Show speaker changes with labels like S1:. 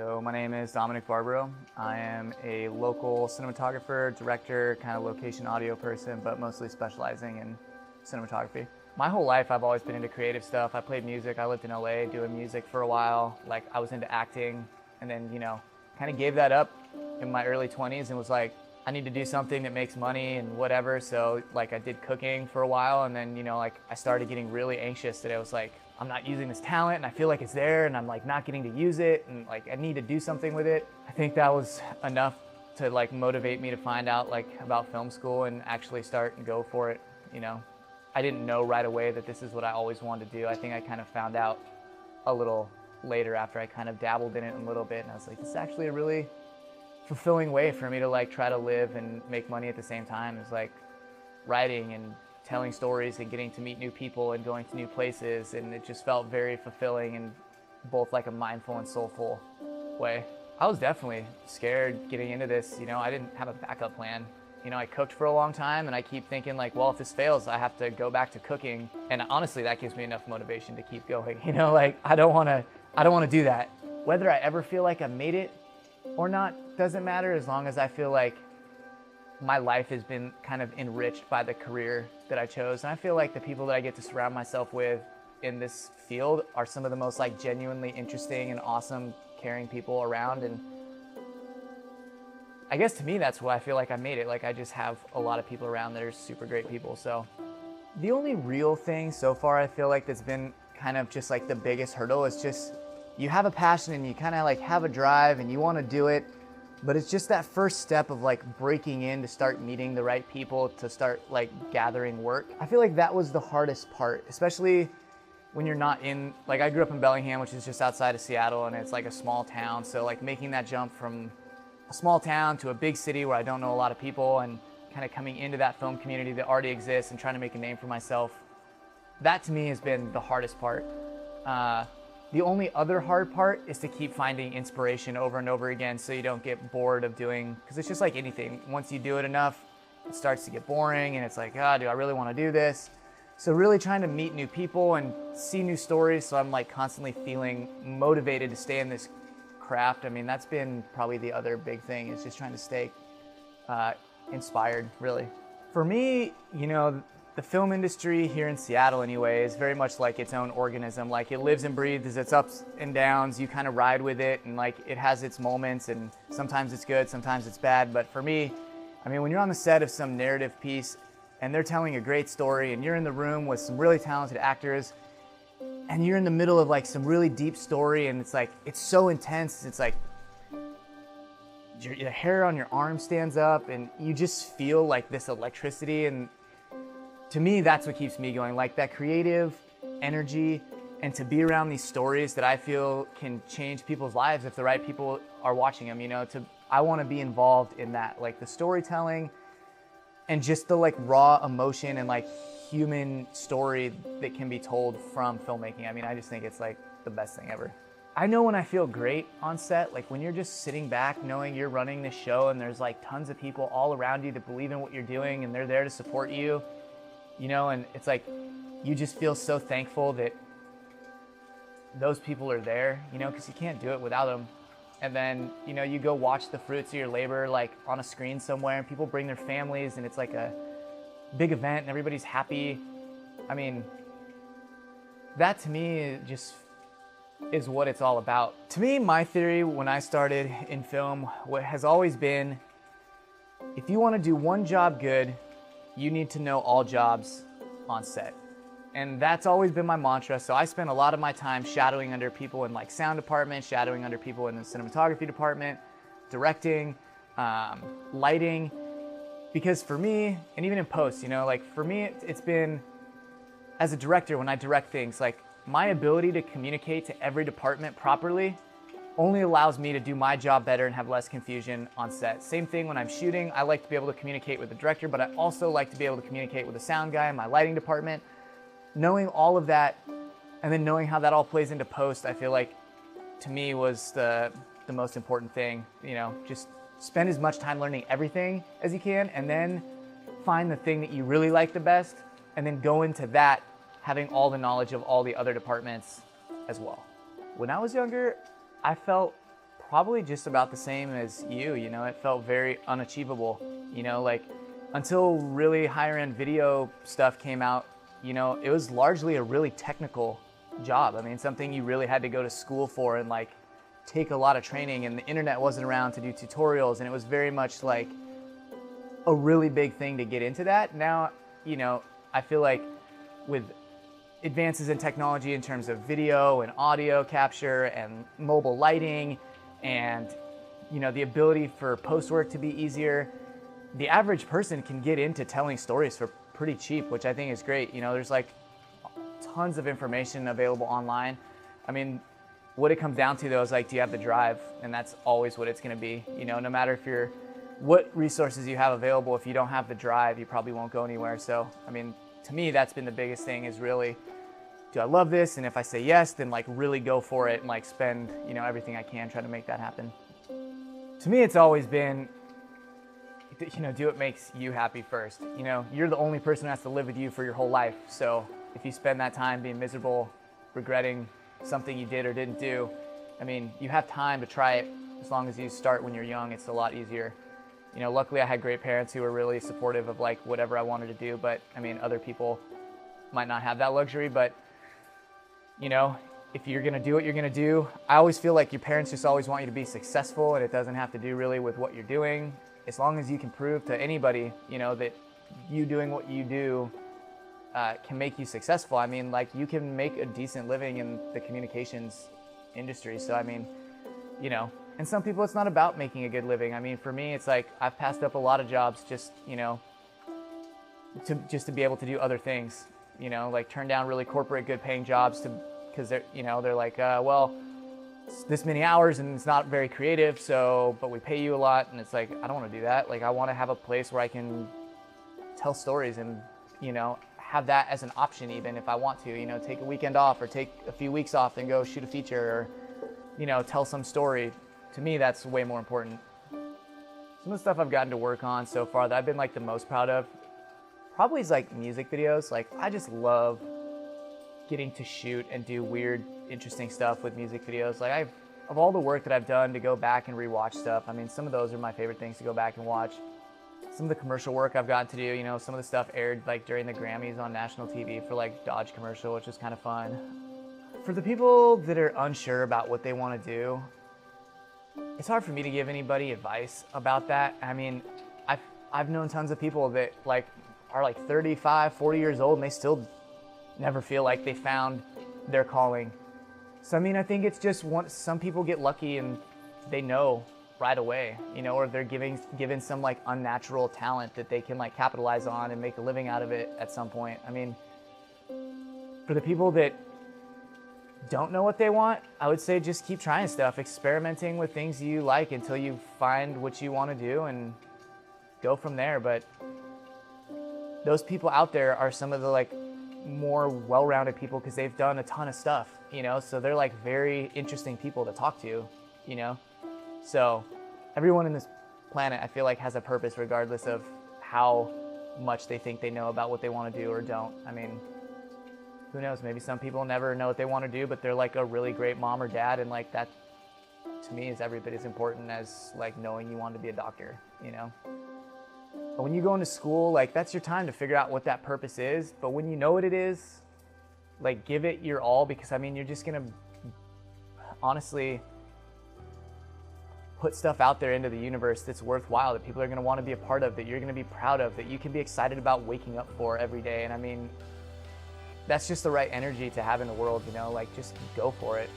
S1: So my name is Dominic Barbaro. I am a local cinematographer, director, kind of location audio person, but mostly specializing in cinematography. My whole life I've always been into creative stuff. I played music. I lived in LA doing music for a while. Like I was into acting and then, kind of gave that up in my early 20s and was like, I need to do something that makes money and whatever. So like I did cooking for a while and then, I started getting really anxious that I was like, I'm not using this talent and I feel like it's there and I'm like not getting to use it and like I need to do something with it. I think that was enough to like motivate me to find out like about film school and actually start and go for it. I didn't know right away that this is what I always wanted to do. I think I kind of found out a little later after I kind of dabbled in it a little bit and I was like, this is actually a really fulfilling way for me to like try to live and make money at the same time. It's like writing and telling stories and getting to meet new people and going to new places, and it just felt very fulfilling in both like a mindful and soulful way. I was definitely scared getting into this. I didn't have a backup plan. I cooked for a long time and I keep thinking like, well, if this fails, I have to go back to cooking. And honestly, that gives me enough motivation to keep going. Like I don't want to do that. Whether I ever feel like I made it or not doesn't matter, as long as I feel like my life has been kind of enriched by the career that I chose. And I feel like the people that I get to surround myself with in this field are some of the most like genuinely interesting and awesome, caring people around. And I guess to me, that's why I feel like I made it. Like I just have a lot of people around that are super great people. So the only real thing so far I feel like that's been kind of just like the biggest hurdle is just you have a passion and you kind of like have a drive and you want to do it, but it's just that first step of like breaking in to start meeting the right people, to start like gathering work. I feel like that was the hardest part, especially when you're not in, like I grew up in Bellingham, which is just outside of Seattle, and it's like a small town. So like making that jump from a small town to a big city where I don't know a lot of people and kind of coming into that film community that already exists and trying to make a name for myself, that to me has been the hardest part. The only other hard part is to keep finding inspiration over and over again so you don't get bored of doing, because it's just like anything. Once you do it enough, it starts to get boring and it's like, do I really want to do this? So really trying to meet new people and see new stories, so I'm like constantly feeling motivated to stay in this craft. I mean, that's been probably the other big thing, is just trying to stay inspired, really. For me, the film industry here in Seattle anyway is very much like its own organism. Like it lives and breathes its ups and downs. You kind of ride with it, and like it has its moments, and sometimes it's good, sometimes it's bad. But for me, I mean, when you're on the set of some narrative piece and they're telling a great story and you're in the room with some really talented actors and you're in the middle of like some really deep story and it's like, it's so intense. It's like your hair on your arm stands up and you just feel like this electricity. And to me, that's what keeps me going, like that creative energy, and to be around these stories that I feel can change people's lives if the right people are watching them. I want to be involved in that, like the storytelling and just the like raw emotion and like human story that can be told from filmmaking. I mean, I just think it's like the best thing ever. I know when I feel great on set, like when you're just sitting back knowing you're running this show and there's like tons of people all around you that believe in what you're doing and they're there to support you. And it's like, you just feel so thankful that those people are there, because you can't do it without them. And then, you go watch the fruits of your labor, like on a screen somewhere, and people bring their families and it's like a big event and everybody's happy. I mean, that to me just is what it's all about. To me, my theory when I started in film, what has always been, if you want to do one job good, you need to know all jobs on set. And that's always been my mantra. So I spent a lot of my time shadowing under people in like sound department, shadowing under people in the cinematography department, directing, lighting. Because for me, and even in post, like for me, it's been, as a director, when I direct things, like my ability to communicate to every department properly only allows me to do my job better and have less confusion on set. Same thing when I'm shooting. I like to be able to communicate with the director, but I also like to be able to communicate with the sound guy in my lighting department. Knowing all of that and then knowing how that all plays into post, I feel like to me was the most important thing. Just spend as much time learning everything as you can and then find the thing that you really like the best and then go into that having all the knowledge of all the other departments as well. When I was younger, I felt probably just about the same as you, you know, it felt very unachievable, you know, like until really higher end video stuff came out, you know, it was largely a really technical job. I mean, something you really had to go to school for and like take a lot of training, and the internet wasn't around to do tutorials, and it was very much like a really big thing to get into that. Now, you know, I feel like with advances in technology in terms of video and audio capture and mobile lighting and, you know, the ability for post work to be easier, the average person can get into telling stories for pretty cheap, which I think is great. You know, there's like tons of information available online. I mean, what it comes down to though is like, do you have the drive? And that's always what it's going to be. You know, no matter if you're, what resources you have available, if you don't have the drive, you probably won't go anywhere. So, I mean, to me, that's been the biggest thing, is really, do I love this? And if I say yes, then like really go for it and like spend, you know, everything I can try to make that happen. To me, it's always been, you know, do what makes you happy first. You know, you're the only person who has to live with you for your whole life. So if you spend that time being miserable, regretting something you did or didn't do, I mean, you have time to try it. As long as you start when you're young, it's a lot easier. You know, luckily I had great parents who were really supportive of like whatever I wanted to do, but I mean, other people might not have that luxury. But you know, if you're gonna do what you're gonna do, I always feel like your parents just always want you to be successful, and it doesn't have to do really with what you're doing. As long as you can prove to anybody, you know, that you doing what you do can make you successful. I mean, like, you can make a decent living in the communications industry. So, I mean, you know, and some people it's not about making a good living. I mean, for me, it's like I've passed up a lot of jobs just, you know, to be able to do other things, you know, like turn down really corporate good paying jobs because they're, you know, they're like, well, it's this many hours and it's not very creative, so, but we pay you a lot. And it's like, I don't want to do that. Like, I want to have a place where I can tell stories and, you know, have that as an option, even if I want to, you know, take a weekend off or take a few weeks off and go shoot a feature or, you know, tell some story. To me, that's way more important. Some of the stuff I've gotten to work on so far that I've been like the most proud of probably is like music videos. Like, I just love getting to shoot and do weird, interesting stuff with music videos. Like, of all the work that I've done to go back and rewatch stuff, I mean, some of those are my favorite things to go back and watch. Some of the commercial work I've gotten to do, you know, some of the stuff aired like during the Grammys on national TV for like Dodge commercial, which is kind of fun. For the people that are unsure about what they want to do, it's hard for me to give anybody advice about that. I mean, I've known tons of people that like are like 35, 40 years old and they still never feel like they found their calling. So I mean, I think it's just some people get lucky and they know right away, you know, or they're given some like unnatural talent that they can like capitalize on and make a living out of it at some point. I mean, for the people that don't know what they want, I would say just keep trying stuff, experimenting with things you like until you find what you want to do and go from there. But those people out there are some of the like more well-rounded people because they've done a ton of stuff, you know, so they're like very interesting people to talk to, you know. So everyone in this planet, I feel like, has a purpose regardless of how much they think they know about what they want to do or don't. I mean, who knows? Maybe some people never know what they want to do, but they're like a really great mom or dad, and like that, to me, is every bit as important as like knowing you want to be a doctor, you know? But when you go into school, like, that's your time to figure out what that purpose is. But when you know what it is, like, give it your all, because I mean, you're just gonna honestly put stuff out there into the universe that's worthwhile, that people are going to want to be a part of, that you're going to be proud of, that you can be excited about waking up for every day. And I mean, that's just the right energy to have in the world, you know, like, just go for it.